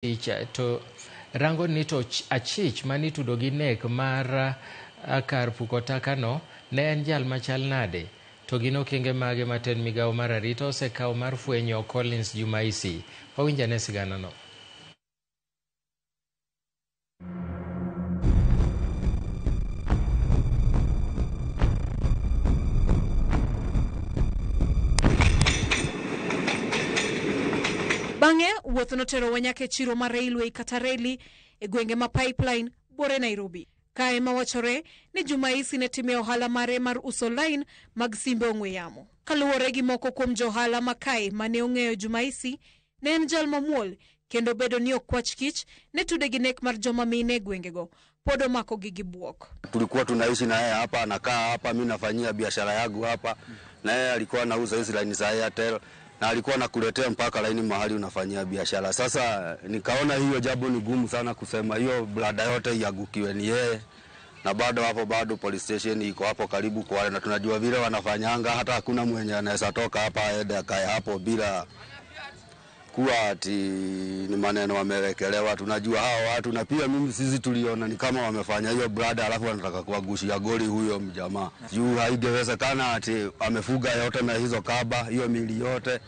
to rango ni to achich mani tudo gi nek mar kar puko taka no ne en jal machal nade to gino kenge mage maten migao mar arita osekawo mar fwenyo Collins Jumaisi. Wawinja ne sigana no. Bange wuoth notero wanyake chiro mar railway kata reli e gwenge ma Pipeline bore Nairobi. Kae ma wachore ni Jumaisi ne time ohala mare mar uso line mag simbe ong'we yamo. Kaluwore gi moko kuom johala ma kae mane ong'eyo Jumaisi, ne en jal mamuol kendo bedo ni okwach kich ne tude gi nek mar joma mine e gwengego podo mako gi buok. Tulikuwa tunaishi na yeye hapa, anakaa hapa, mimi nafanyia biashara yangu hapa, na yeye alikuwa anauza hizo line za Airtel na alikuwa anakuletea mpaka line mahali unafanyia biashara. Sasa nikaona hiyo jambo ni gumu sana kusema hiyo brada yote iagukiwe ni yeye, na bado police station iko hapo karibu kwa wale, na tunajua vile wanafanyanga, hata hakuna mwenye anaweza toka hapa aende akae hapo bila kuwa ati ni maneno wamewekelewa. Tunajua hao watu, na pia sisi tuliona ni kama wamefanya hiyo brada alafu wanataka kuagushia goli huyo mjamaa. Juu haingewezekana ati amefuga yote na hizo kaba hiyo mili yote.